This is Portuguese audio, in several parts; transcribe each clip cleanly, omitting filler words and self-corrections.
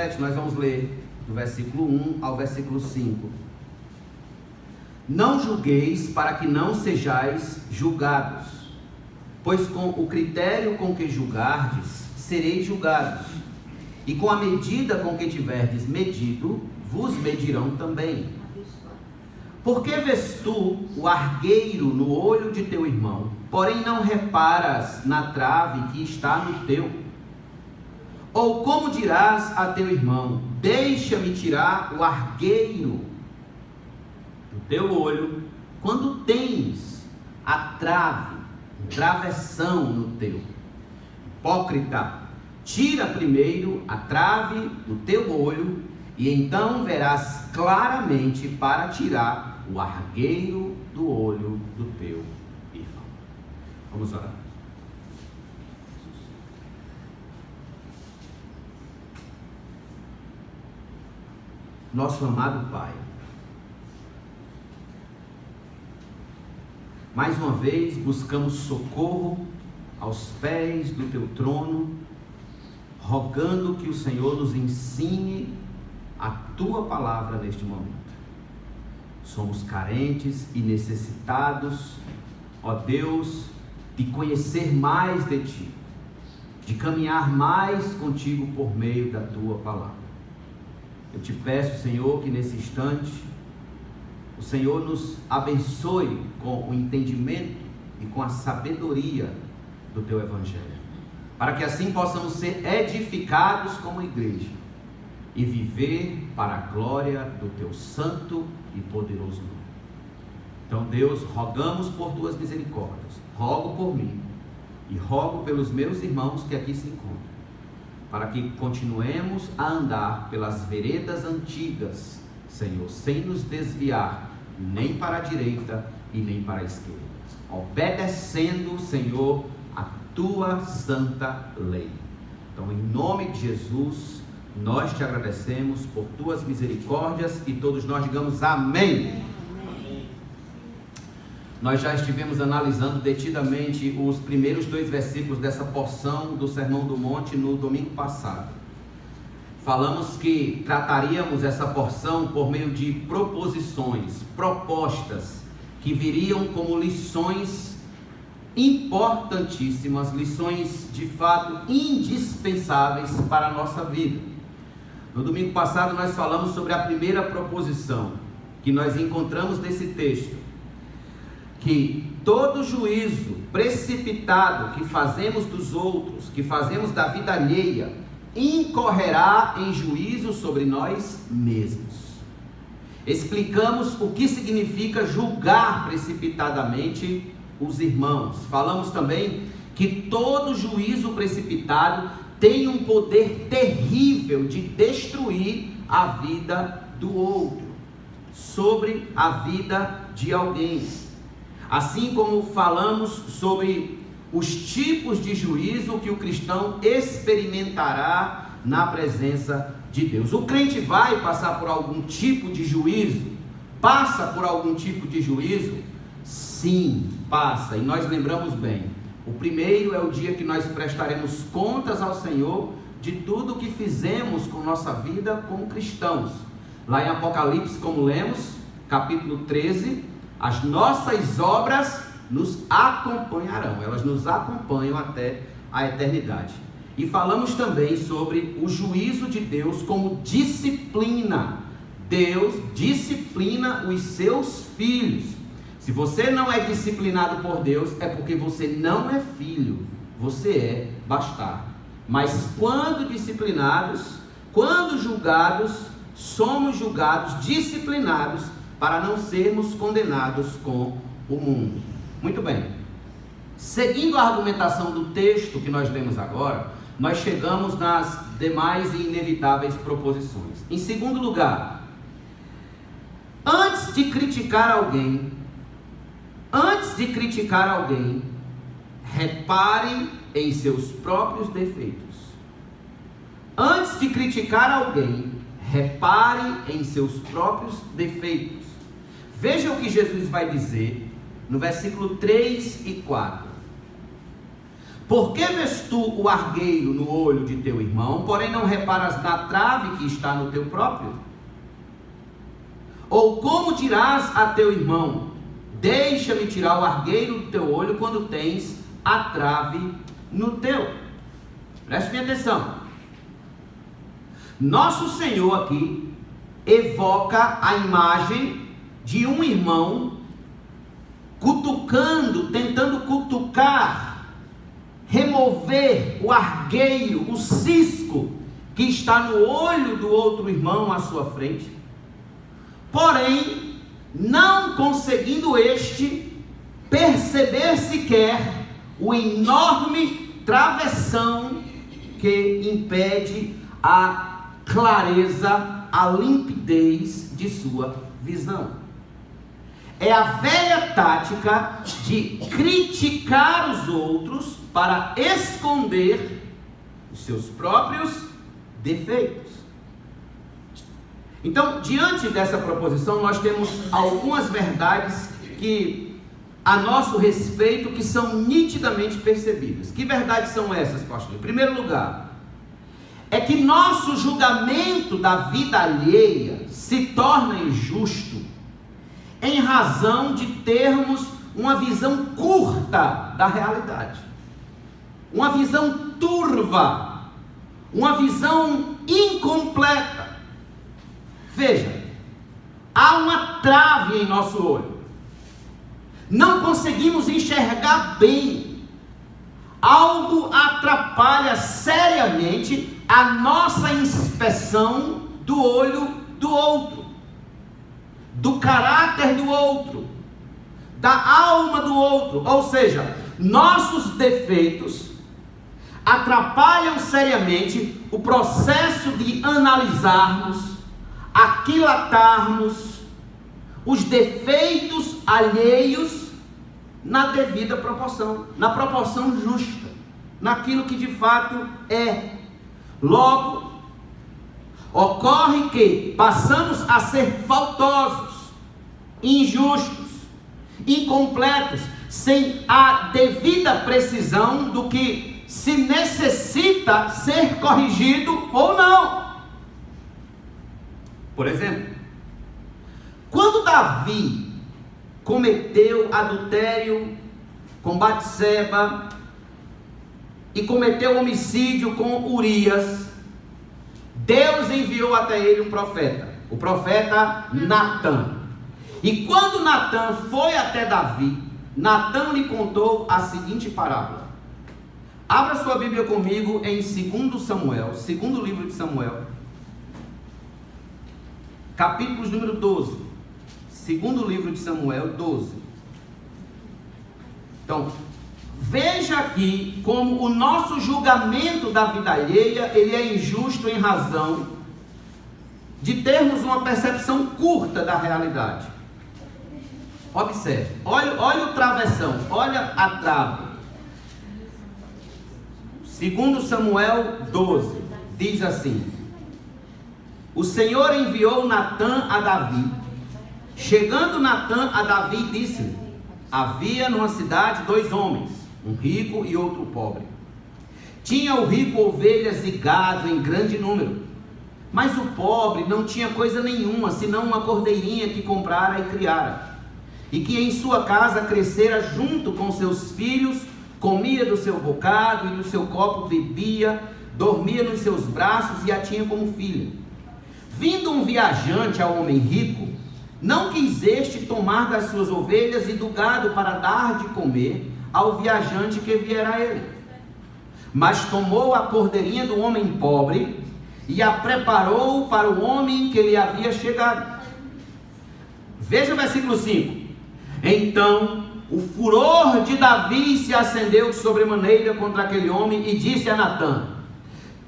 7, nós vamos ler do versículo 1 ao versículo 5. Não julgueis para que não sejais julgados, pois com o critério com que julgardes, sereis julgados, e com a medida com que tiverdes medido, vos medirão também. Porque vês tu o argueiro no olho de teu irmão, porém não reparas na trave que está no teu? Ou como dirás a teu irmão, deixa-me tirar o argueiro do teu olho, quando tens a trave, travessão no teu? Hipócrita, tira primeiro a trave do teu olho, e então verás claramente para tirar o argueiro do olho do teu irmão. Vamos orar. Nosso amado Pai, mais uma vez buscamos socorro aos pés do teu trono, rogando que o Senhor nos ensine a tua palavra neste momento. Somos carentes e necessitados, ó Deus, de conhecer mais de ti, de caminhar mais contigo por meio da tua palavra. Eu te peço, Senhor, que nesse instante o Senhor nos abençoe com o entendimento e com a sabedoria do teu evangelho, para que assim possamos ser edificados como igreja e viver para a glória do teu santo e poderoso nome. Então, Deus, rogamos por tuas misericórdias, rogo por mim e rogo pelos meus irmãos que aqui se encontram, para que continuemos a andar pelas veredas antigas, Senhor, sem nos desviar nem para a direita e nem para a esquerda, obedecendo, Senhor, a tua santa lei. Então, em nome de Jesus, nós te agradecemos por tuas misericórdias e todos nós digamos amém. Amém. Nós já estivemos analisando detidamente os primeiros 2 versículos dessa porção do Sermão do Monte no domingo passado. Falamos que trataríamos essa porção por meio de proposições, propostas, que viriam como lições importantíssimas, lições de fato indispensáveis para a nossa vida. No domingo passado nós falamos sobre a primeira proposição que nós encontramos nesse texto, que todo juízo precipitado que fazemos dos outros, que fazemos da vida alheia, incorrerá em juízo sobre nós mesmos. Explicamos o que significa julgar precipitadamente os irmãos. Falamos também que todo juízo precipitado tem um poder terrível de destruir a vida do outro, sobre a vida de alguém. Assim como falamos sobre os tipos de juízo que o cristão experimentará na presença de Deus. O crente vai passar por algum tipo de juízo? Passa por algum tipo de juízo? Sim, passa. E nós lembramos bem, o primeiro é o dia que nós prestaremos contas ao Senhor de tudo o que fizemos com nossa vida como cristãos. Lá em Apocalipse, como lemos, capítulo 13, as nossas obras nos acompanharão, elas nos acompanham até a eternidade. E falamos também sobre o juízo de Deus como disciplina. Deus disciplina os seus filhos. Se você não é disciplinado por Deus, é porque você não é filho, você é bastardo. Mas quando disciplinados, quando julgados, somos julgados, disciplinados, para não sermos condenados com o mundo. Muito bem. Seguindo a argumentação do texto que nós lemos agora, nós chegamos nas demais e inevitáveis proposições. Em segundo lugar, antes de criticar alguém, repare em seus próprios defeitos. Antes de criticar alguém, repare em seus próprios defeitos. Veja o que Jesus vai dizer no versículo 3 e 4. Por que vês tu o argueiro no olho de teu irmão, porém não reparas na trave que está no teu próprio? Ou como dirás a teu irmão: deixa-me tirar o argueiro do teu olho, quando tens a trave no teu? Preste bem atenção. Nosso Senhor aqui evoca a imagem de um irmão cutucando, tentando cutucar, remover o argueiro, o cisco que está no olho do outro irmão à sua frente, porém não conseguindo este perceber sequer o enorme travessão que impede a clareza, a limpidez de sua visão. É a velha tática de criticar os outros para esconder os seus próprios defeitos. Então, diante dessa proposição, nós temos algumas verdades que, a nosso respeito, que são nitidamente percebidas. Que verdades são essas, pastor? Em primeiro lugar, é que nosso julgamento da vida alheia se torna injusto em razão de termos uma visão curta da realidade, uma visão turva, uma visão incompleta. Veja, há uma trave em nosso olho, não conseguimos enxergar bem, algo atrapalha seriamente a nossa inspeção do olho do outro, do caráter do outro, da alma do outro. Ou seja, nossos defeitos atrapalham seriamente o processo de analisarmos, aquilatarmos os defeitos alheios na devida proporção, na proporção justa, naquilo que de fato é. Logo, ocorre que passamos a ser faltosos, injustos, incompletos, sem a devida precisão do que se necessita ser corrigido ou não. Por exemplo, quando Davi cometeu adultério com Batseba e cometeu homicídio com Urias, Deus enviou até ele um profeta, o profeta Natã. E quando Natã foi até Davi, Natã lhe contou a seguinte parábola. Abra sua Bíblia comigo em 2 Samuel, segundo livro de Samuel, capítulos número 12. Segundo livro de Samuel, 12. Então, veja aqui como o nosso julgamento da vida alheia, ele é injusto em razão de termos uma percepção curta da realidade. Observe, olha o travessão, olha a trave. 2 Samuel 12, diz assim: o Senhor enviou Natã a Davi. Chegando Natã a Davi, disse-lhe: havia numa cidade 2 homens, um rico e outro pobre. Tinha o rico ovelhas e gado em grande número, mas o pobre não tinha coisa nenhuma, senão uma cordeirinha que comprara e criara, e que em sua casa crescera junto com seus filhos, comia do seu bocado e do seu copo bebia, dormia nos seus braços e a tinha como filha. Vindo um viajante ao homem rico, não quis este tomar das suas ovelhas e do gado para dar de comer ao viajante que viera a ele, mas tomou a cordeirinha do homem pobre e a preparou para o homem que lhe havia chegado. Veja o versículo 5. Então o furor de Davi se acendeu sobremaneira contra aquele homem e disse a Natã: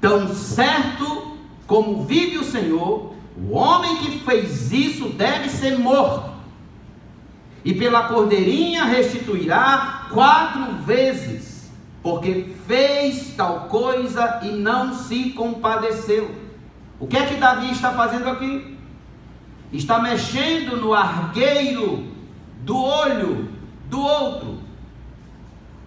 tão certo como vive o Senhor, o homem que fez isso deve ser morto, e pela cordeirinha restituirá 4 vezes, porque fez tal coisa e não se compadeceu. O que é que Davi está fazendo aqui? Está mexendo no argueiro do olho do outro.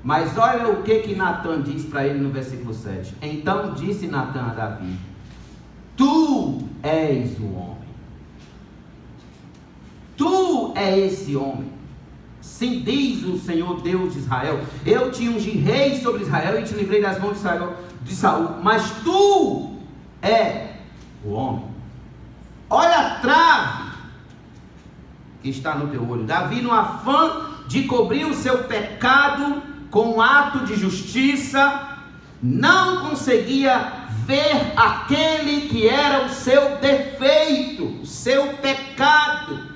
Mas olha o que Natã diz para ele no versículo 7. Então disse Natã a Davi: tu és o homem. Tu és esse homem. Sim, diz o Senhor Deus de Israel: eu te ungi rei sobre Israel e te livrei das mãos de Saul, mas tu é o homem. Olha a trave que está no teu olho. Davi, no afã de cobrir o seu pecado com um ato de justiça, não conseguia ver aquele que era o seu defeito, o seu pecado.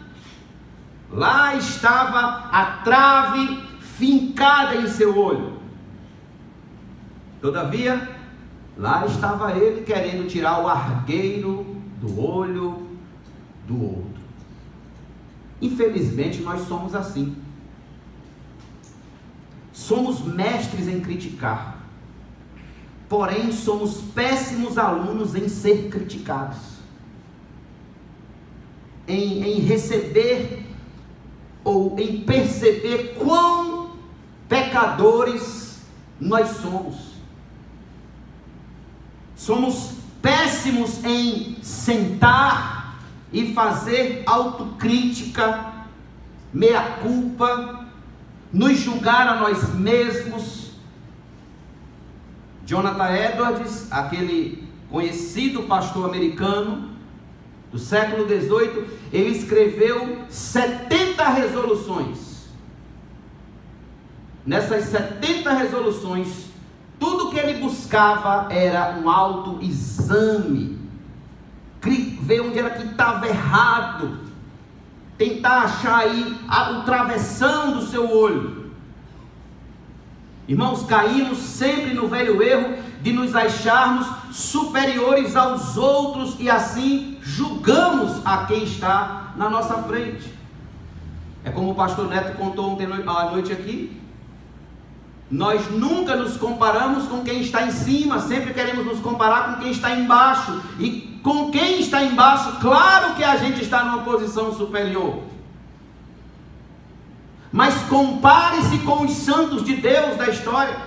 Lá estava a trave fincada em seu olho. Todavia, lá estava ele querendo tirar o argueiro do olho do outro. Infelizmente, nós somos assim. Somos mestres em criticar, porém somos péssimos alunos em ser criticados, em receber ou em perceber quão pecadores nós somos. Somos péssimos em sentar e fazer autocrítica, meia-culpa, nos julgar a nós mesmos. Jonathan Edwards, aquele conhecido pastor americano do século XVIII, ele escreveu 70 resoluções. Nessas 70 resoluções, tudo que ele buscava era um autoexame, ver onde era que estava errado, tentar achar aí o travessão do seu olho. Irmãos, caímos sempre no velho erro de nos acharmos superiores aos outros e assim julgamos a quem está na nossa frente. É como o pastor Neto contou ontem à noite aqui. Nós nunca nos comparamos com quem está em cima, sempre queremos nos comparar com quem está embaixo. E com quem está embaixo, claro que a gente está numa posição superior. Mas compare-se com os santos de Deus da história.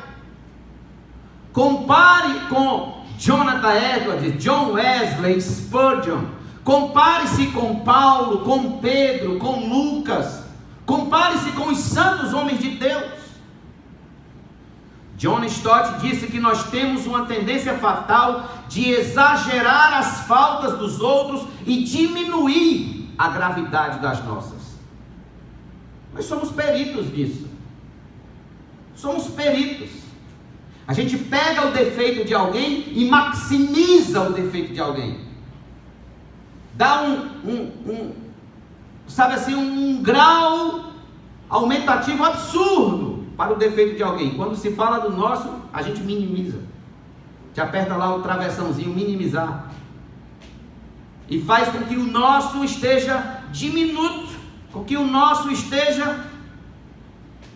Compare com Jonathan Edwards, John Wesley, Spurgeon. Compare-se com Paulo, com Pedro, com Lucas. Compare-se com os santos homens de Deus. John Stott disse que nós temos uma tendência fatal de exagerar as faltas dos outros e diminuir a gravidade das nossas. Nós somos peritos nisso. Somos peritos. A gente pega o defeito de alguém e maximiza o defeito de alguém. Dá um grau aumentativo absurdo para o defeito de alguém. Quando se fala do nosso, a gente minimiza. Te aperta lá o travessãozinho, minimizar. E faz com que o nosso esteja diminuto, com que o nosso esteja...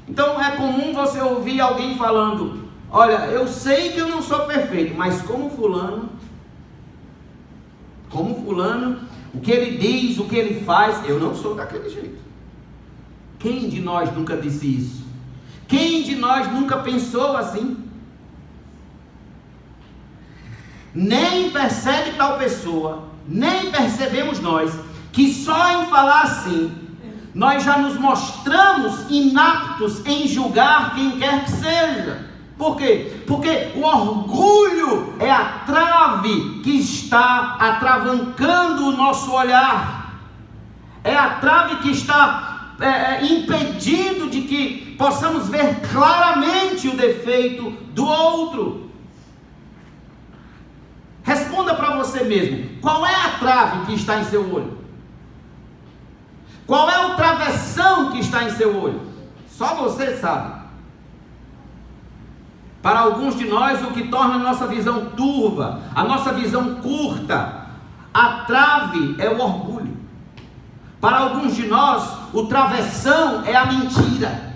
Então é comum você ouvir alguém falando: olha, eu sei que eu não sou perfeito, mas como fulano, o que ele diz, o que ele faz, eu não sou daquele jeito. Quem de nós nunca disse isso? Quem de nós nunca pensou assim? Nem percebe tal pessoa, nem percebemos nós, que só em falar assim, nós já nos mostramos inaptos em julgar quem quer que seja. Por quê? Porque o orgulho é a trave que está atravancando o nosso olhar. É a trave que está impedindo de que possamos ver claramente o defeito do outro. Responda para você mesmo: qual é a trave que está em seu olho? Qual é o travessão que está em seu olho? Só você sabe. Para alguns de nós, o que torna a nossa visão turva, a nossa visão curta, a trave é o orgulho. Para alguns de nós, o travessão é a mentira.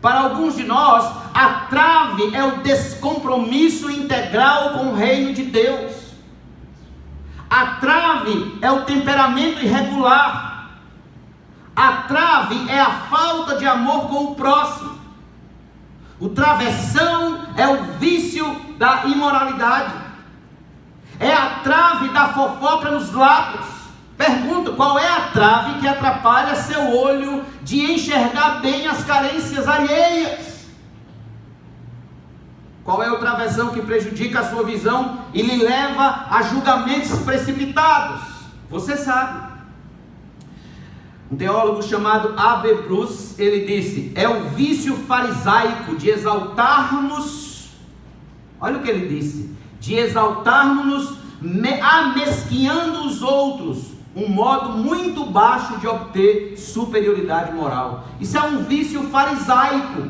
Para alguns de nós, a trave é o descompromisso integral com o reino de Deus. A trave é o temperamento irregular. A trave é a falta de amor com o próximo. O travessão é o vício da imoralidade. É a trave da fofoca nos lábios. Pergunto, qual é a trave que atrapalha seu olho de enxergar bem as carências alheias? Qual é o travessão que prejudica a sua visão e lhe leva a julgamentos precipitados? Você sabe. Um teólogo chamado A.B. Bruce, ele disse, é o vício farisaico de exaltarmos, olha o que ele disse, de exaltarmos amesquinhando os outros, um modo muito baixo de obter superioridade moral. Isso é um vício farisaico.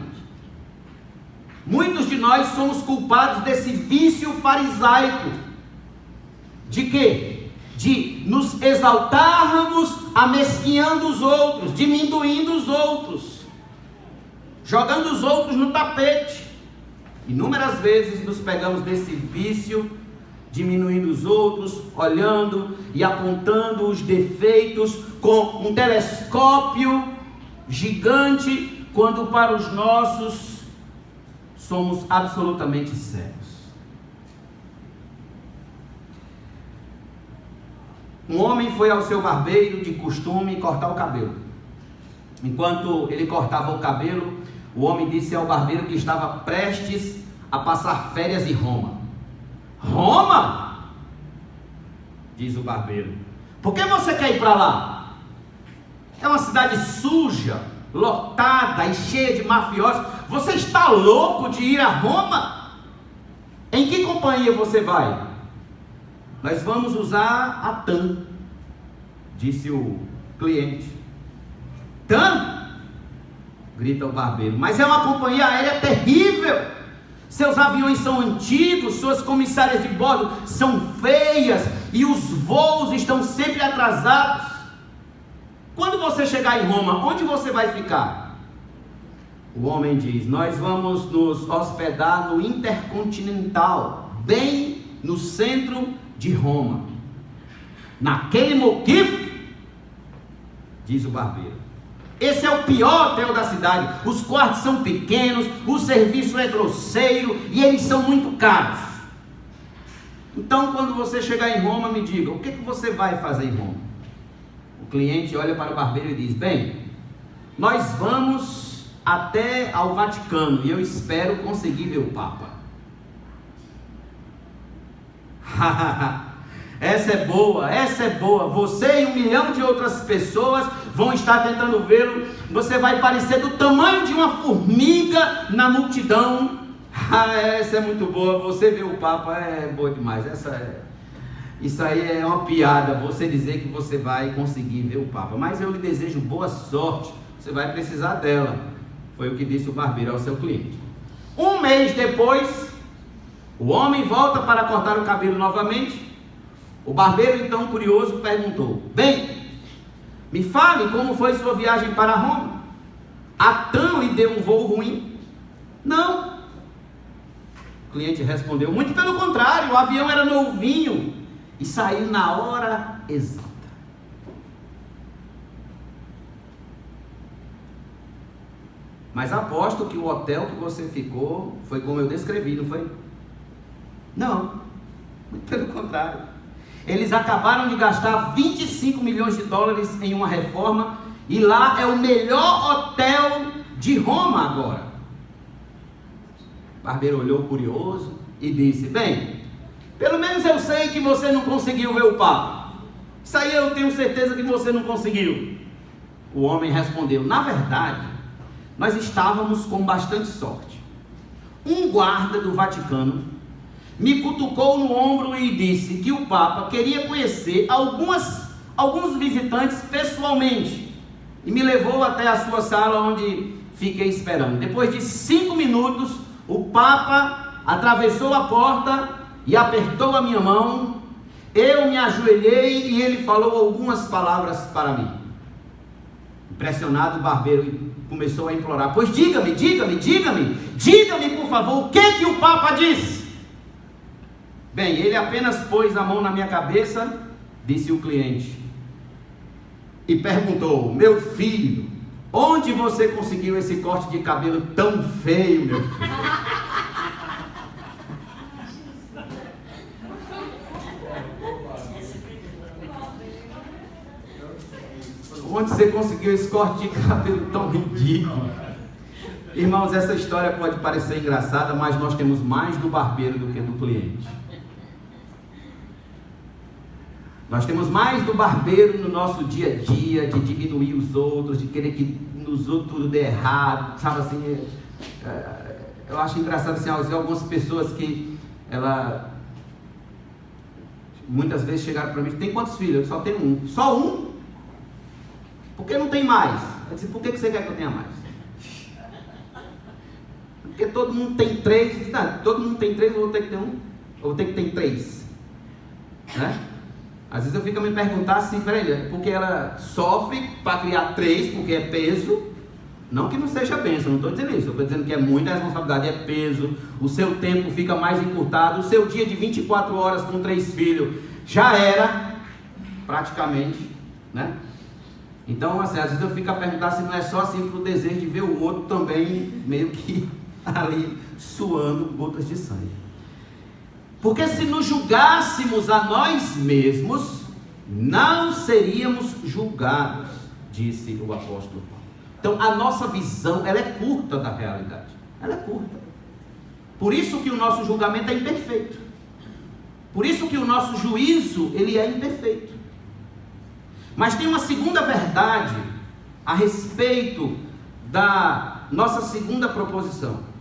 Muitos de nós somos culpados desse vício farisaico. De quê? De nos exaltarmos amesquinhando os outros, diminuindo os outros, jogando os outros no tapete. Inúmeras vezes nos pegamos desse vício, diminuindo os outros, olhando e apontando os defeitos com um telescópio gigante, quando para os nossos somos absolutamente cegos. Um homem foi ao seu barbeiro de costume cortar o cabelo. Enquanto ele cortava o cabelo, o homem disse ao barbeiro que estava prestes a passar férias em Roma. Roma? Diz o barbeiro. Por que você quer ir para lá? É uma cidade suja, lotada e cheia de mafiosos. Você está louco de ir a Roma? Em que companhia você vai? Nós vamos usar a TAM, disse o cliente. TAM? Grita o barbeiro. Mas é uma companhia aérea terrível. Seus aviões são antigos, suas comissárias de bordo são feias e os voos estão sempre atrasados. Quando você chegar em Roma, onde você vai ficar? O homem diz, nós vamos nos hospedar no Intercontinental, bem no centro de Roma. Naquele moquifo? Diz o barbeiro. Esse é o pior hotel da cidade. Os quartos são pequenos, o serviço é grosseiro e eles são muito caros. Então, quando você chegar em Roma, me diga, o que você vai fazer em Roma? O cliente olha para o barbeiro e diz, bem, nós vamos até ao Vaticano e eu espero conseguir ver o Papa. Essa é boa, essa é boa. Você e 1 milhão de outras pessoas vão estar tentando vê-lo. Você vai parecer do tamanho de uma formiga na multidão. Essa é muito boa. Você ver o Papa é boa demais. Isso aí é uma piada, você dizer que você vai conseguir ver o Papa. Mas eu lhe desejo boa sorte. Você vai precisar dela. Foi o que disse o barbeiro ao seu cliente. 1 mês depois, o homem volta para cortar o cabelo novamente. O barbeiro, então curioso, perguntou, bem, me fale como foi sua viagem para Roma. A TAM lhe deu um voo ruim? Não. O cliente respondeu, muito pelo contrário, o avião era novinho e saiu na hora exata. Mas aposto que o hotel que você ficou foi como eu descrevi, não foi? Não, muito pelo contrário. Eles acabaram de gastar 25 milhões de dólares em uma reforma e lá é o melhor hotel de Roma agora. O barbeiro olhou curioso e disse, bem, pelo menos eu sei que você não conseguiu ver o Papa. Isso aí eu tenho certeza que você não conseguiu. O homem respondeu, na verdade, nós estávamos com bastante sorte. Um guarda do Vaticano me cutucou no ombro e disse que o Papa queria conhecer alguns visitantes pessoalmente e me levou até a sua sala onde fiquei esperando. Depois de 5 minutos, o Papa atravessou a porta e apertou a minha mão. Eu me ajoelhei e ele falou algumas palavras para mim. Impressionado, o barbeiro começou a implorar, pois diga-me por favor, o que o Papa disse? Bem, ele apenas pôs a mão na minha cabeça, disse o cliente, e perguntou, meu filho, Onde você conseguiu esse corte de cabelo tão feio, meu filho? Onde você conseguiu esse corte de cabelo tão ridículo? Irmãos, essa história pode parecer engraçada, mas nós temos mais do barbeiro do que do cliente. Nós temos mais do barbeiro no nosso dia a dia, de diminuir os outros, de querer que nos outros tudo dê errado, sabe assim? Eu acho engraçado assim, algumas pessoas que muitas vezes chegaram para mim, tem quantos filhos? Eu só tenho um. Só um? Por que não tem mais? Eu disse, por que você quer que eu tenha mais? Porque todo mundo tem 3. Não, todo mundo tem 3, eu vou ter que ter um. Eu vou ter que ter 3. Né? Às vezes eu fico a me perguntar assim, peraí, porque ela sofre para criar 3, porque é peso. Não que não seja bênção, não estou dizendo isso. Eu estou dizendo que é muita responsabilidade, é peso. O seu tempo fica mais encurtado. O seu dia de 24 horas com 3 filhos já era, praticamente, né? Então, assim, às vezes eu fico a perguntar se não é só assim para o desejo de ver o outro também meio que ali suando gotas de sangue. Porque se nos julgássemos a nós mesmos, não seríamos julgados, disse o apóstolo Paulo. Então a nossa visão, ela é curta da realidade. Ela é curta. Por isso que o nosso julgamento é imperfeito. Por isso que o nosso juízo, ele é imperfeito. Mas tem uma segunda verdade a respeito da nossa segunda proposição.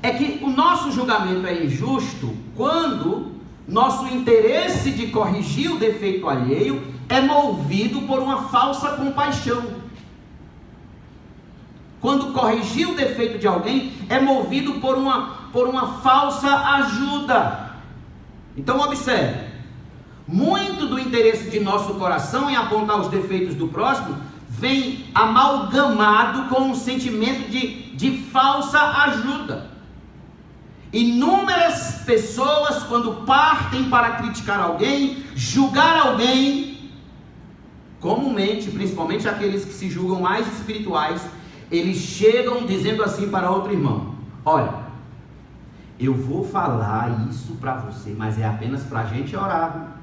É que o nosso julgamento é injusto quando nosso interesse de corrigir o defeito alheio é movido por uma falsa compaixão. Quando corrigir o defeito de alguém é movido por uma falsa ajuda. Então observe, muito do interesse de nosso coração em apontar os defeitos do próximo vem amalgamado com um sentimento de falsa ajuda. Inúmeras pessoas, quando partem para criticar alguém, julgar alguém, comumente, principalmente aqueles que se julgam mais espirituais, eles chegam dizendo assim para outro irmão: olha, eu vou falar isso para você, mas é apenas para a gente orar, viu?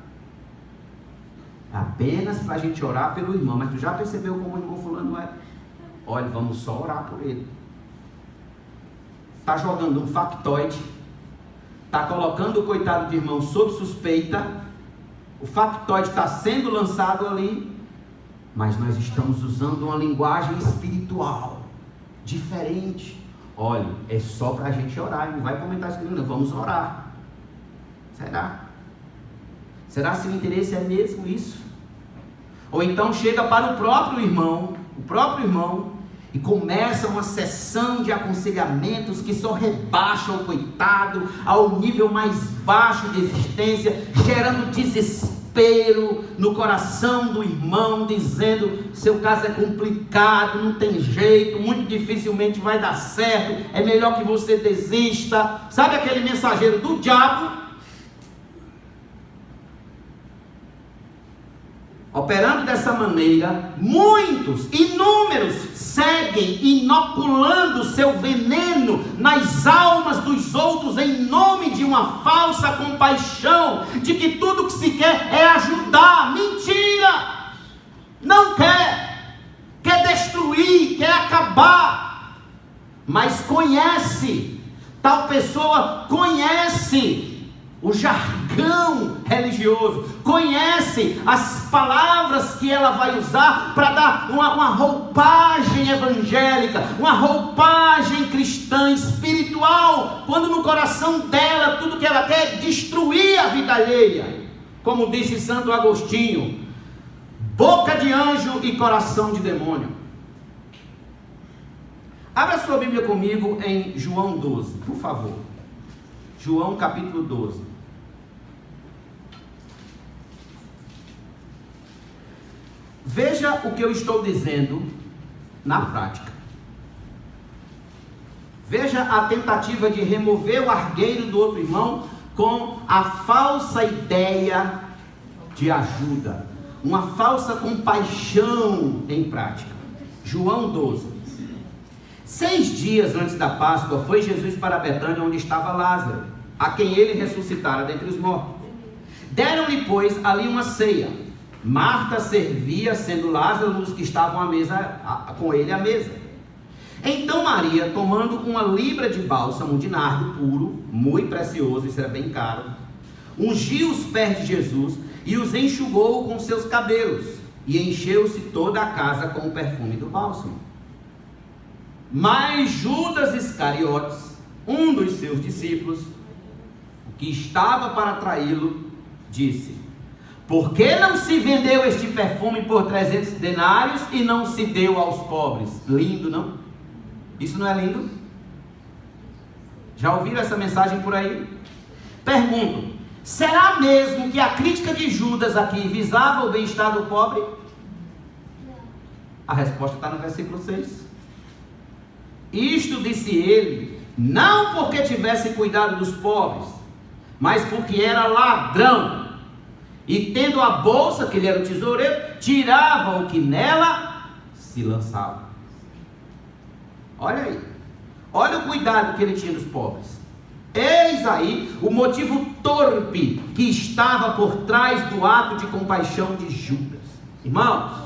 Apenas para a gente orar pelo irmão. Mas tu já percebeu como o irmão fulano é? Olha, vamos só orar por ele. Está jogando um factoide, está colocando o coitado de irmão sob suspeita, o factoide está sendo lançado ali, mas nós estamos usando uma linguagem espiritual diferente. Olha, é só para a gente orar, não vai comentar isso comigo, não, vamos orar. Será? Será se o interesse é mesmo isso? Ou então chega para o próprio irmão, e começa uma sessão de aconselhamentos que só rebaixam o coitado ao nível mais baixo de existência, gerando desespero no coração do irmão, dizendo: seu caso é complicado, não tem jeito, muito dificilmente vai dar certo, é melhor que você desista. Sabe aquele mensageiro do diabo? Operando dessa maneira, muitos, inúmeros, seguem inoculando seu veneno nas almas dos outros em nome de uma falsa compaixão, de que tudo que se quer é ajudar. Mentira! Não quer destruir, quer acabar, mas conhece, tal pessoa conhece o jargão religioso, conhece as palavras que ela vai usar para dar uma roupagem evangélica, uma roupagem cristã, espiritual, quando no coração dela tudo que ela quer é destruir a vida alheia. Como disse Santo Agostinho: boca de anjo e coração de demônio. Abra sua Bíblia comigo em João 12, por favor. João capítulo 12. Veja o que eu estou dizendo na prática. Veja a tentativa de remover o argueiro do outro irmão com a falsa ideia de ajuda, uma falsa compaixão em prática. João 12. 6 dias antes da Páscoa, foi Jesus para Betânia, onde estava Lázaro, a quem ele ressuscitara dentre os mortos. Deram-lhe, pois, ali uma ceia. Marta servia, sendo Lázaro um dos que estavam à mesa, com ele à mesa. Então Maria, tomando uma libra de bálsamo de nardo puro, muito precioso, isso era bem caro, ungiu os pés de Jesus e os enxugou com seus cabelos, e encheu-se toda a casa com o perfume do bálsamo. Mas Judas Iscariotes, um dos seus discípulos, que estava para traí-lo, disse: por que não se vendeu este perfume por 300 denários e não se deu aos pobres? Lindo, não? Isso não é lindo? Já ouviram essa mensagem por aí? Pergunto: será mesmo que a crítica de Judas aqui visava o bem-estar do pobre? A resposta está no versículo 6. Isto disse ele, não porque tivesse cuidado dos pobres, mas porque era ladrão, e tendo a bolsa, que ele era o tesoureiro, tirava o que nela se lançava. Olha aí, olha o cuidado que ele tinha dos pobres. Eis aí o motivo torpe que estava por trás do ato de compaixão de Judas. Irmãos,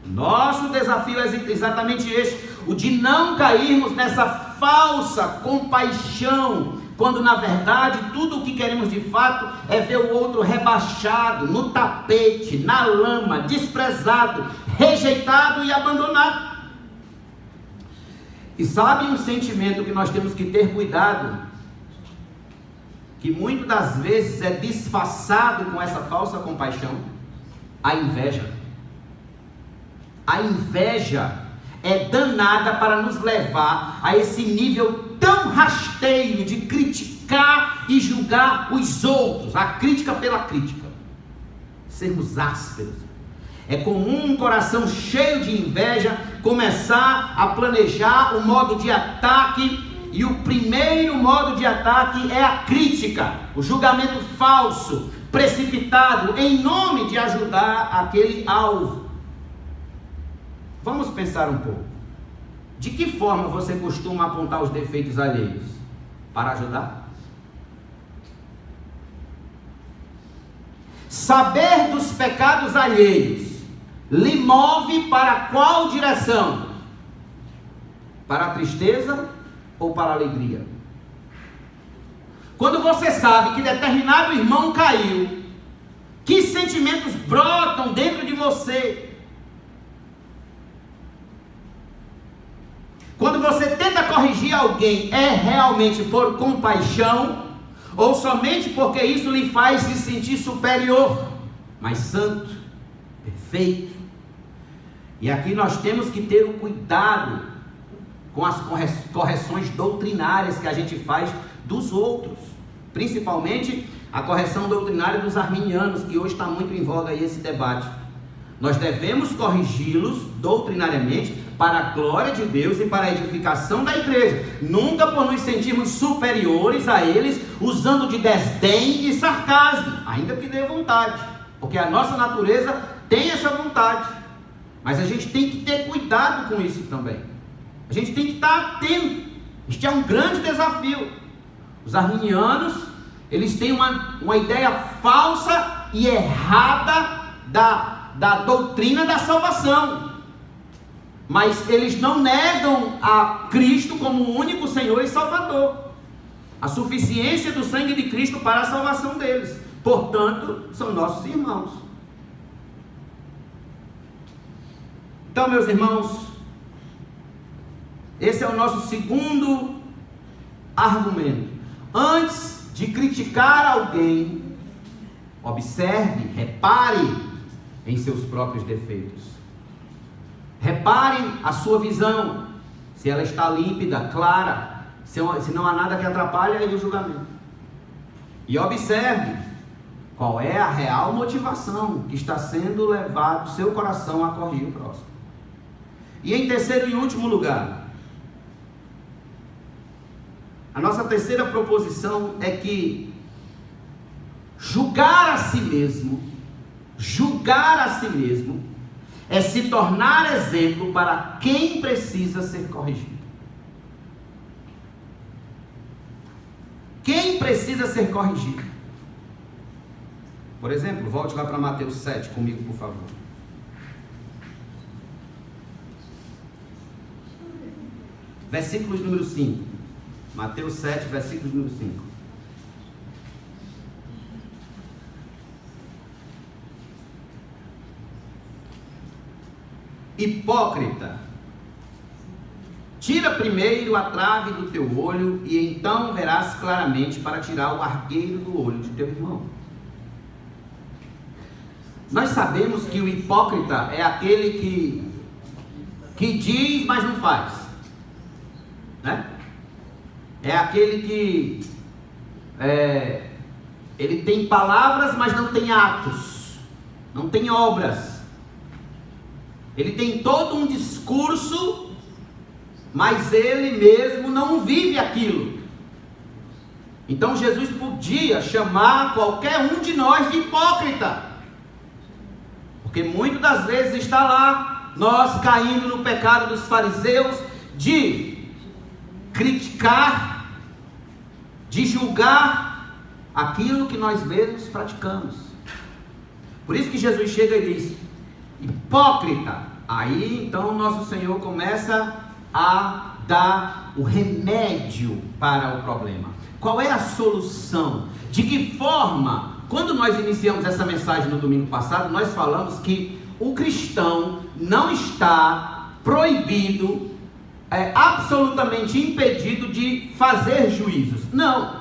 nosso desafio é exatamente este, o de não cairmos nessa falsa compaixão, quando na verdade tudo o que queremos de fato é ver o outro rebaixado, no tapete, na lama, desprezado, rejeitado e abandonado. E sabe um sentimento que nós temos que ter cuidado, que muitas das vezes é disfarçado com essa falsa compaixão? A inveja. A inveja é danada para nos levar a esse nível tão rasteiro de criticar e julgar os outros, a crítica pela crítica, sermos ásperos. É comum um coração cheio de inveja começar a planejar o modo de ataque, e o primeiro modo de ataque é a crítica, o julgamento falso, precipitado, em nome de ajudar aquele alvo. Vamos pensar um pouco. De que forma você costuma apontar os defeitos alheios? Para ajudar? Saber dos pecados alheios lhe move para qual direção? Para a tristeza ou para a alegria? Quando você sabe que determinado irmão caiu, que sentimentos brotam dentro de você? Quando você tenta corrigir alguém, é realmente por compaixão, ou somente porque isso lhe faz se sentir superior, mais santo, perfeito? E aqui nós temos que ter o cuidado com as correções doutrinárias que a gente faz dos outros, principalmente a correção doutrinária dos arminianos, que hoje está muito em voga aí esse debate. Nós devemos corrigi-los doutrinariamente para a glória de Deus e para a edificação da igreja, nunca por nos sentirmos superiores a eles, usando de desdém e sarcasmo, ainda que dê vontade, porque a nossa natureza tem essa vontade, mas a gente tem que ter cuidado com isso também, a gente tem que estar atento. Este é um grande desafio. Os arminianos, eles têm uma ideia falsa e errada da doutrina da salvação, mas eles não negam a Cristo como o único Senhor e Salvador, a suficiência do sangue de Cristo para a salvação deles, portanto, são nossos irmãos. Então, meus irmãos, esse é o nosso segundo argumento. Antes de criticar alguém, observe, repare em seus próprios defeitos. Repare a sua visão, se ela está límpida, clara, se não há nada que atrapalhe aí o julgamento. E observe qual é a real motivação que está sendo levado o seu coração a corrigir o próximo. E em terceiro e último lugar, a nossa terceira proposição é que julgar a si mesmo é se tornar exemplo para quem precisa ser corrigido. Quem precisa ser corrigido? Por exemplo, volte lá para Mateus 7 comigo, por favor. Versículos número 5. Mateus 7, versículos número 5. Hipócrita, tira primeiro a trave do teu olho, e então verás claramente para tirar o argueiro do olho de teu irmão. Nós sabemos que o hipócrita é aquele que diz, mas não faz, né? É aquele que ele tem palavras, mas não tem atos, não tem obras. Ele tem todo um discurso, mas ele mesmo não vive aquilo. Então Jesus podia chamar qualquer um de nós de hipócrita, porque muitas das vezes está lá, nós caindo no pecado dos fariseus, de criticar, de julgar aquilo que nós mesmos praticamos. Por isso que Jesus chega e diz: hipócrita. Aí então nosso Senhor começa a dar o remédio para o problema. Qual é a solução? De que forma? Quando nós iniciamos essa mensagem no domingo passado, nós falamos que o cristão não está proibido, absolutamente impedido de fazer juízos. Não.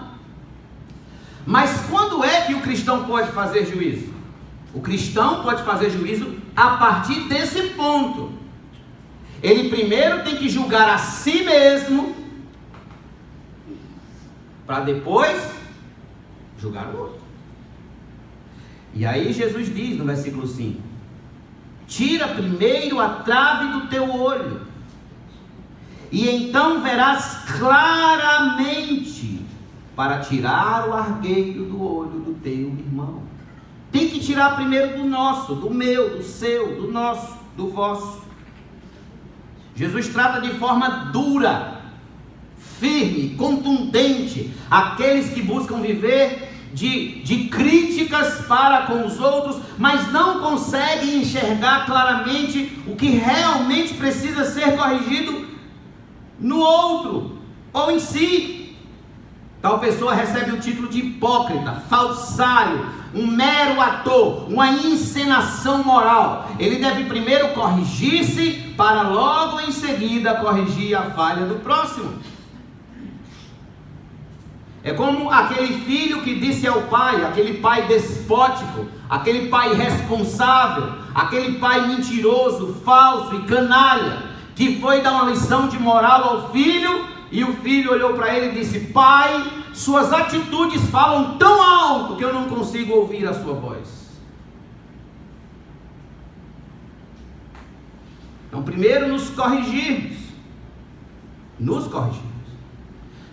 Mas quando é que o cristão pode fazer juízo? O cristão pode fazer juízo a partir desse ponto. Ele primeiro tem que julgar a si mesmo, para depois julgar o outro. E aí Jesus diz no versículo 5: tira primeiro a trave do teu olho, e então verás claramente para tirar o argueiro do olho do teu irmão. Tem que tirar primeiro do nosso, do meu, do seu, do nosso, do vosso. Jesus trata de forma dura, firme, contundente aqueles que buscam viver de críticas para com os outros, mas não conseguem enxergar claramente o que realmente precisa ser corrigido no outro ou em si. Tal pessoa recebe o título de hipócrita, falsário, um mero ator, uma encenação moral. Ele deve primeiro corrigir-se para logo em seguida corrigir a falha do próximo. É como aquele filho que disse ao pai, aquele pai despótico, aquele pai irresponsável, aquele pai mentiroso, falso e canalha, que foi dar uma lição de moral ao filho, e o filho olhou para ele e disse: pai, suas atitudes falam tão alto que eu não consigo ouvir a sua voz. Então primeiro nos corrigirmos.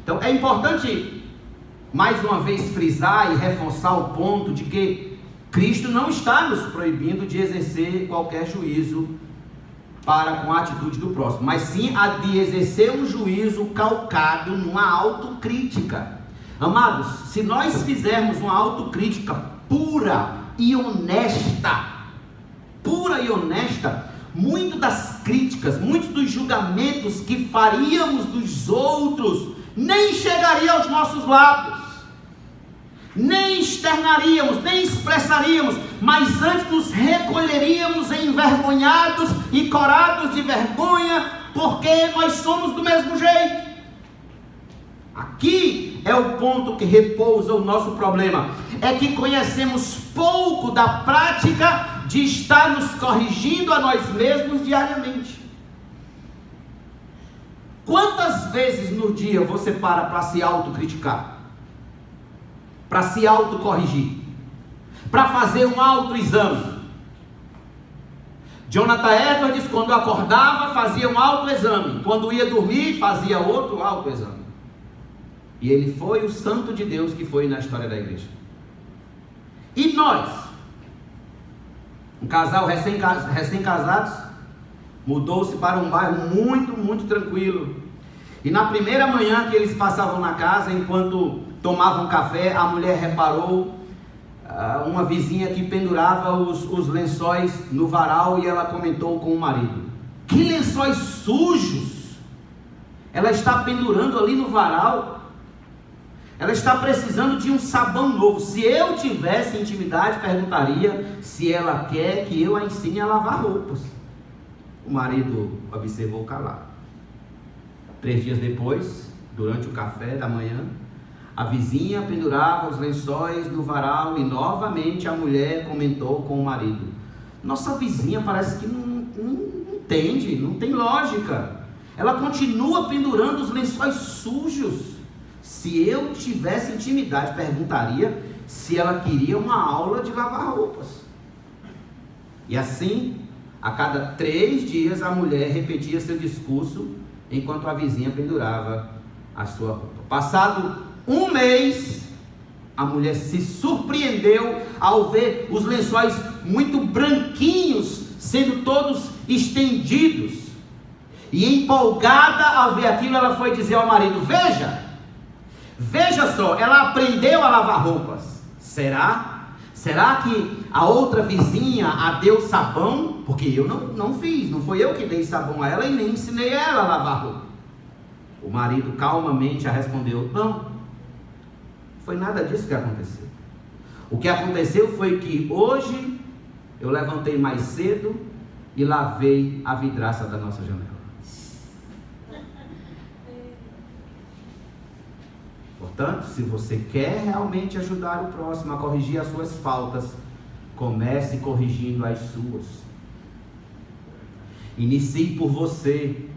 Então é importante mais uma vez frisar e reforçar o ponto de que Cristo não está nos proibindo de exercer qualquer juízo para com a atitude do próximo, mas sim a de exercer um juízo calcado numa autocrítica. Amados, se nós fizermos uma autocrítica pura e honesta, muitas das críticas, muitos dos julgamentos que faríamos dos outros nem chegaria aos nossos lábios, nem externaríamos, nem expressaríamos, mas antes nos recolheríamos envergonhados e corados de vergonha, porque nós somos do mesmo jeito. Aqui é o ponto que repousa o nosso problema, é que conhecemos pouco da prática de estar nos corrigindo a nós mesmos diariamente. Quantas vezes no dia você para se autocriticar? Para se autocorrigir? Para fazer um autoexame? Jonathan Edwards, quando acordava, fazia um autoexame. Quando ia dormir, fazia outro autoexame. E ele foi o santo de Deus que foi na história da igreja. E nós? Um casal recém-casados mudou-se para um bairro muito tranquilo. E na primeira manhã que eles passavam na casa, enquanto tomavam café, a mulher reparou uma vizinha que pendurava os lençóis no varal, e ela comentou com o marido: que lençóis sujos ela está pendurando ali no varal. Ela está precisando de um sabão novo. Se eu tivesse intimidade, perguntaria se ela quer que eu a ensine a lavar roupas. O marido observou calado. 3 dias depois, durante o café da manhã, a vizinha pendurava os lençóis no varal e novamente a mulher comentou com o marido: nossa vizinha parece que não entende, não tem lógica. Ela continua pendurando os lençóis sujos. Se eu tivesse intimidade, perguntaria se ela queria uma aula de lavar roupas. E assim, a cada 3 dias, a mulher repetia seu discurso enquanto a vizinha pendurava a sua roupa. Passado 1 mês, a mulher se surpreendeu ao ver os lençóis muito branquinhos, sendo todos estendidos. E empolgada ao ver aquilo, ela foi dizer ao marido: veja só, ela aprendeu a lavar roupas. Será que a outra vizinha a deu sabão? Porque eu não fiz, não foi eu que dei sabão a ela e nem ensinei ela a lavar roupa. O marido calmamente a respondeu: não foi nada disso que aconteceu. O que aconteceu foi que hoje eu levantei mais cedo e lavei a vidraça da nossa janela. Portanto, se você quer realmente ajudar o próximo a corrigir as suas faltas, comece corrigindo as suas. Inicie por você.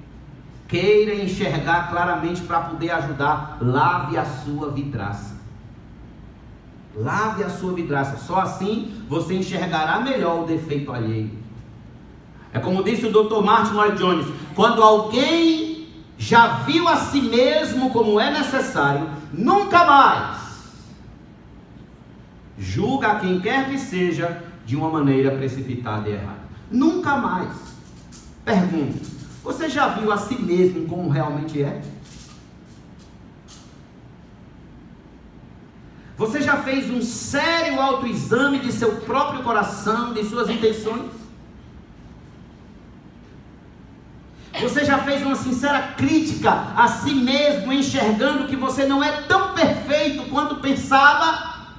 Queira enxergar claramente para poder ajudar. Lave a sua vidraça. Lave a sua vidraça. Só assim você enxergará melhor o defeito alheio. É como disse o Dr. Martin Lloyd Jones: quando alguém já viu a si mesmo como é necessário, nunca mais julga a quem quer que seja de uma maneira precipitada e errada. Nunca mais. Pergunto: você já viu a si mesmo como realmente é? Você já fez um sério autoexame de seu próprio coração, de suas intenções? Você já fez uma sincera crítica a si mesmo, enxergando que você não é tão perfeito quanto pensava?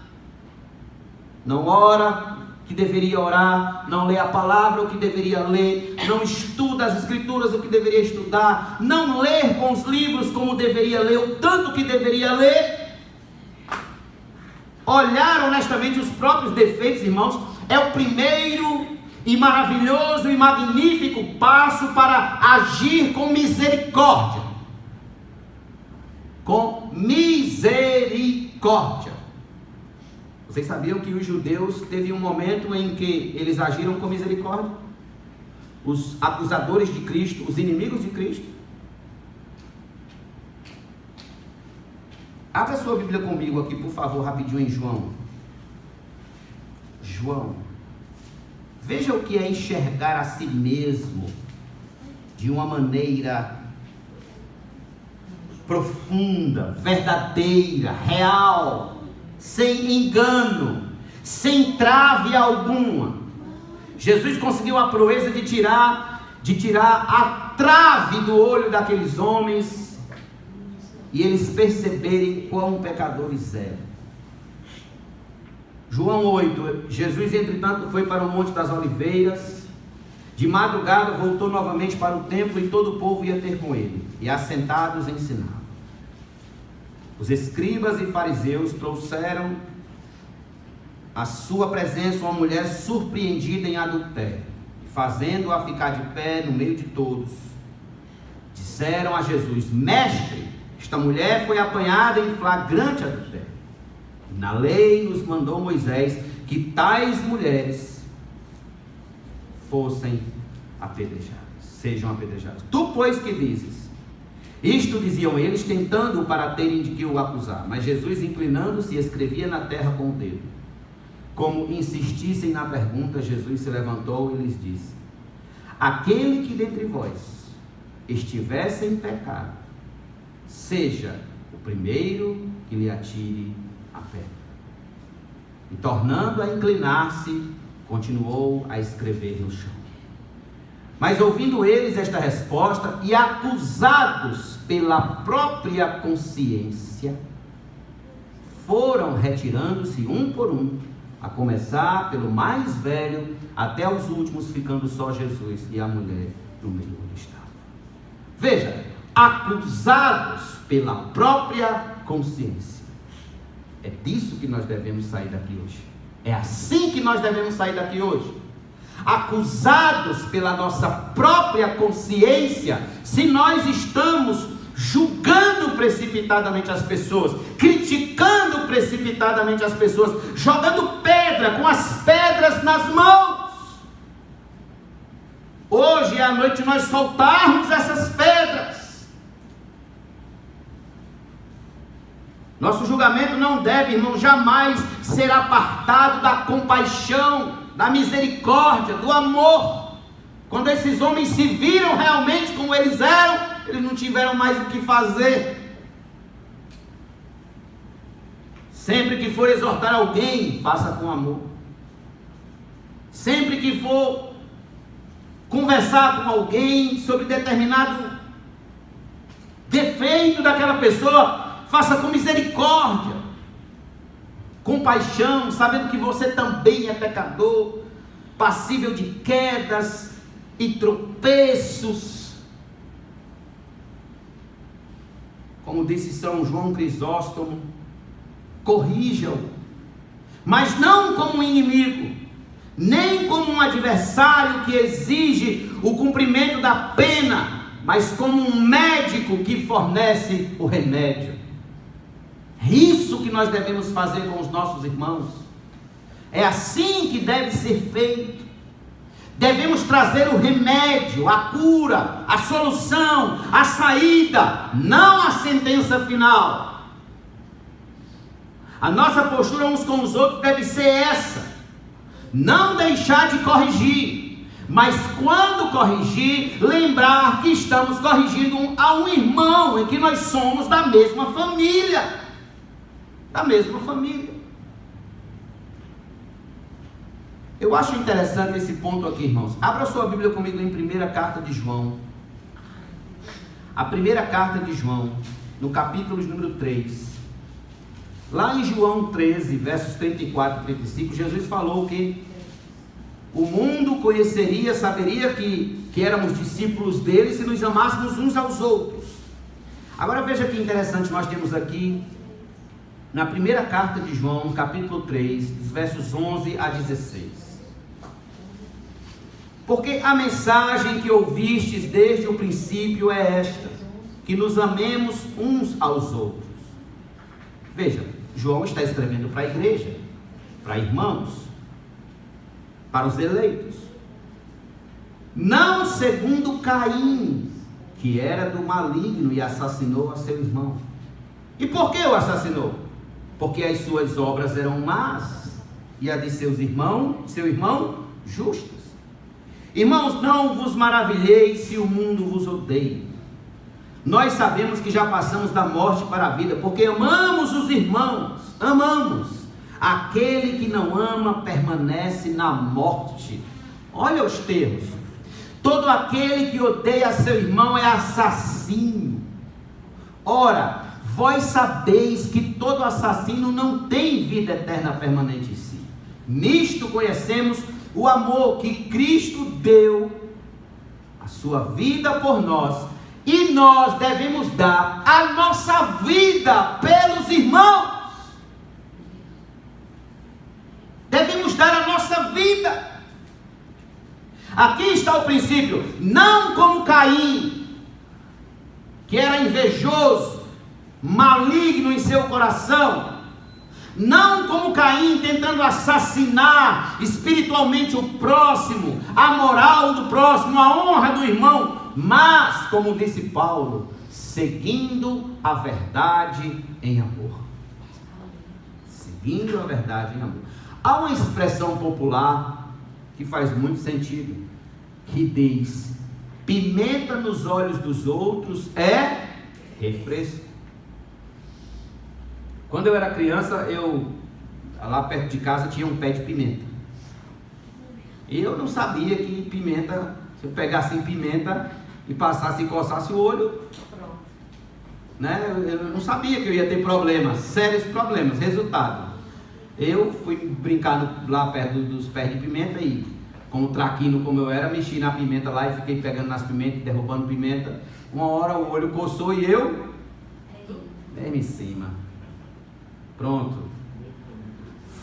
Não ora o que deveria orar, não lê a palavra o que deveria ler, não estuda as escrituras o que deveria estudar, não lê bons livros como deveria ler, o tanto que deveria ler. Olhar honestamente os próprios defeitos, irmãos, é o primeiro e maravilhoso e magnífico passo para agir com misericórdia. Com misericórdia. Vocês sabiam que os judeus teve um momento em que eles agiram com misericórdia? Os acusadores de Cristo, os inimigos de Cristo. Abra sua Bíblia comigo aqui, por favor, rapidinho, em João. Veja o que é enxergar a si mesmo de uma maneira profunda, verdadeira, real, sem engano, sem trave alguma. Jesus conseguiu a proeza de tirar a trave do olho daqueles homens e eles perceberem quão pecadores eram. João 8, Jesus entretanto foi para o Monte das Oliveiras, de madrugada voltou novamente para o templo e todo o povo ia ter com ele, e assentados ensinava. Os escribas e fariseus trouxeram à sua presença uma mulher surpreendida em adultério, fazendo-a ficar de pé no meio de todos. Disseram a Jesus: Mestre, esta mulher foi apanhada em flagrante adultério. Na lei nos mandou Moisés que tais mulheres fossem apedrejadas, sejam apedrejadas. Tu, pois, que dizes? Isto diziam eles, tentando-o para terem de que o acusar. Mas Jesus, inclinando-se, escrevia na terra com o dedo. como insistissem na pergunta, Jesus se levantou e lhes disse: aquele que dentre vós estivesse em pecado, seja o primeiro que lhe atire a pedra. E tornando a inclinar-se, continuou a escrever no chão. Mas ouvindo eles esta resposta, e acusados pela própria consciência, foram retirando-se um por um, a começar pelo mais velho, até os últimos, ficando só Jesus e a mulher no meio onde estava. Veja, acusados pela própria consciência. É disso que nós devemos sair daqui hoje. É assim que nós devemos sair daqui hoje. Acusados pela nossa própria consciência, se nós estamos julgando precipitadamente as pessoas, criticando precipitadamente as pessoas, jogando pedra com as pedras nas mãos. Hoje é a noite de nós soltarmos essas pedras. Nosso julgamento não deve, irmão, jamais ser apartado da compaixão, da misericórdia, do amor. Quando esses homens se viram realmente como eles eram, eles não tiveram mais o que fazer. Sempre que for exortar alguém, faça com amor. Sempre que for conversar com alguém sobre determinado defeito daquela pessoa, faça com misericórdia, compaixão, sabendo que você também é pecador, passível de quedas e tropeços. Como disse São João Crisóstomo, corrijam, mas não como um inimigo, nem como um adversário que exige o cumprimento da pena, mas como um médico que fornece o remédio. É isso que nós devemos fazer com os nossos irmãos. É assim que deve ser feito. Devemos trazer o remédio, a cura, a solução, a saída, não a sentença final. A nossa postura uns com os outros deve ser essa: não deixar de corrigir, mas quando corrigir, lembrar que estamos corrigindo a um irmão, em que nós somos da mesma família. Da mesma família. Eu acho interessante esse ponto aqui, irmãos. Abra sua Bíblia comigo em 1ª carta de João. A 1ª carta de João, no capítulo de número 3. Lá em João 13, versos 34 e 35, Jesus falou que o mundo conheceria, saberia que éramos discípulos dele se nos amássemos uns aos outros. Agora veja que interessante, nós temos aqui na 1ª carta de João, capítulo 3, dos versos 11 a 16. Porque a mensagem que ouvistes desde o princípio é esta: que nos amemos uns aos outros. Veja, João está escrevendo para a igreja, para irmãos, para os eleitos. Não segundo Caim, que era do maligno e assassinou a seu irmão. E por que o assassinou? Porque as suas obras eram más e a de seu irmão justas. Irmãos, não vos maravilheis se o mundo vos odeia. Nós sabemos que já passamos da morte para a vida, porque amamos os irmãos, amamos. Aquele que não ama permanece na morte. Olha os termos: todo aquele que odeia seu irmão é assassino. Ora, vós sabeis que todo assassino não tem vida eterna permanente em si. Nisto conhecemos o amor que Cristo deu a sua vida por nós, e nós devemos dar a nossa vida pelos irmãos. Devemos dar a nossa vida. Aqui está o princípio: não como Caim, que era invejoso, maligno em seu coração, não como Caim tentando assassinar espiritualmente o próximo, a moral do próximo, a honra do irmão, mas, como disse Paulo, seguindo a verdade em amor. Seguindo a verdade em amor. Há uma expressão popular que faz muito sentido, que diz: pimenta nos olhos dos outros é refresco. Quando eu era criança, lá perto de casa tinha um pé de pimenta. E eu não sabia que pimenta, se eu pegasse pimenta e passasse e coçasse o olho, né, eu não sabia que eu ia ter problemas, sérios problemas. Resultado, eu fui brincar lá perto dos pés de pimenta e, com o traquino como eu era, mexi na pimenta lá e fiquei pegando nas pimentas, derrubando pimenta. Uma hora o olho coçou e eu dei em cima. Pronto.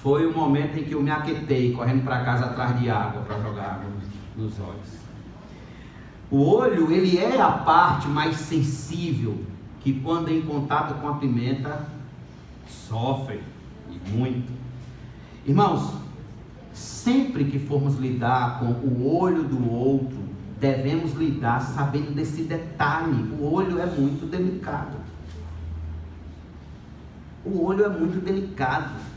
Foi o momento em que eu me aquetei, correndo para casa atrás de água, para jogar água nos olhos. O olho, ele é a parte mais sensível, que quando em contato com a pimenta, sofre, e muito. Irmãos, sempre que formos lidar com o olho do outro, devemos lidar sabendo desse detalhe. O olho é muito delicado. O olho é muito delicado.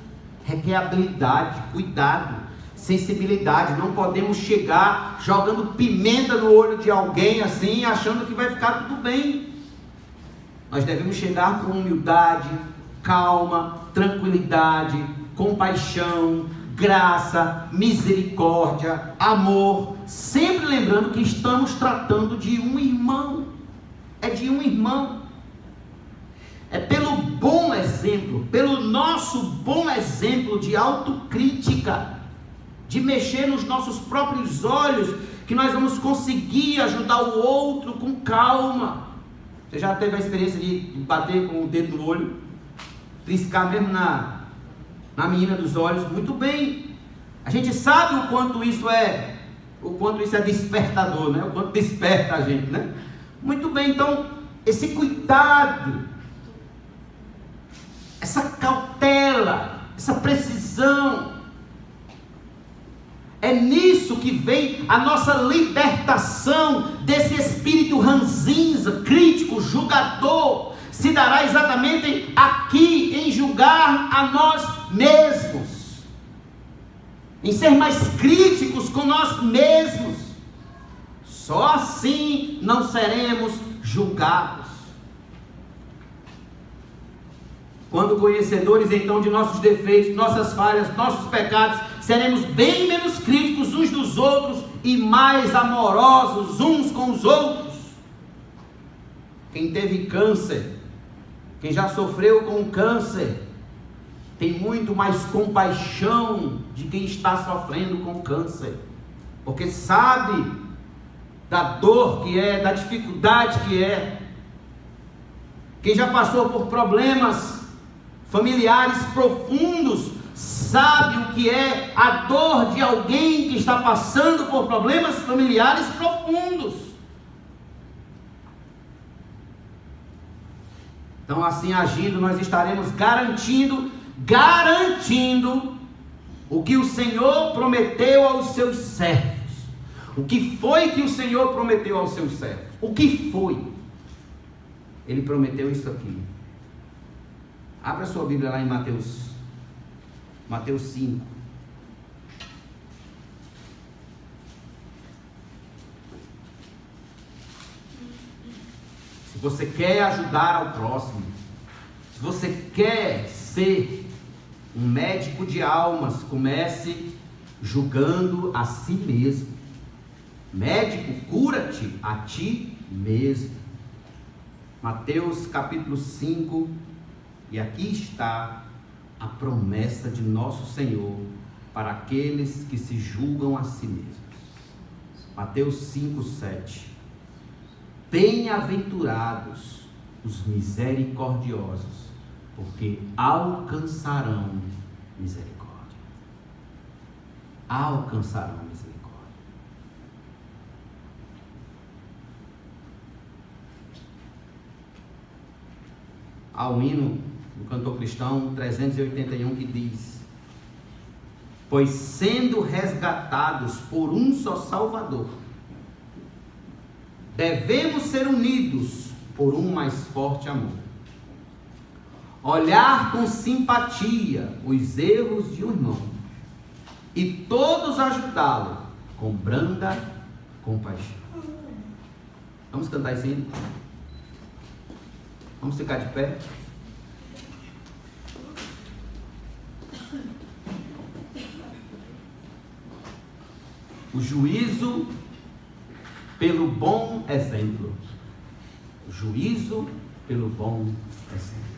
Requer habilidade, cuidado, sensibilidade. Não podemos chegar jogando pimenta no olho de alguém assim, achando que vai ficar tudo bem. Nós devemos chegar com humildade, calma, tranquilidade, compaixão, graça, misericórdia, amor, sempre lembrando que estamos tratando de um irmão. É de um irmão. É pelo bom exemplo, pelo nosso bom exemplo de autocrítica, de mexer nos nossos próprios olhos, que nós vamos conseguir ajudar o outro com calma. Você já teve a experiência de bater com o dedo no olho, triscar mesmo na menina dos olhos? Muito bem. A gente sabe o quanto isso é despertador, né? O quanto desperta a gente, né? Muito bem. Então, esse cuidado, essa cautela, essa precisão, é nisso que vem a nossa libertação desse espírito ranzinza, crítico, julgador. Se dará exatamente aqui, em julgar a nós mesmos, em ser mais críticos com nós mesmos. Só assim não seremos julgados. Quando conhecedores então de nossos defeitos, nossas falhas, nossos pecados, seremos bem menos críticos uns dos outros e mais amorosos uns com os outros. Quem teve câncer, quem já sofreu com câncer, tem muito mais compaixão de quem está sofrendo com câncer, porque sabe da dor que é, da dificuldade que é. Quem já passou por problemas familiares profundos, sabe o que é a dor de alguém que está passando por problemas familiares profundos. Então, assim agindo, nós estaremos garantindo o que o Senhor prometeu aos seus servos. O que foi que o Senhor prometeu aos seus servos? O que foi? Ele prometeu isso aqui. Abra sua Bíblia lá em Mateus 5. Se você quer ajudar ao próximo, se você quer ser um médico de almas, comece julgando a si mesmo. Médico, cura-te a ti mesmo. Mateus capítulo 5. E aqui está a promessa de nosso Senhor para aqueles que se julgam a si mesmos. Mateus 5:7. Bem-aventurados os misericordiosos, porque alcançarão misericórdia. Alcançarão misericórdia. Há um hino do cantor cristão 381 que diz: pois sendo resgatados por um só Salvador, devemos ser unidos por um mais forte amor, olhar com simpatia os erros de um irmão e todos ajudá-lo com branda compaixão. Vamos cantar esse hino? Vamos ficar de pé? O juízo pelo bom exemplo. O juízo pelo bom exemplo.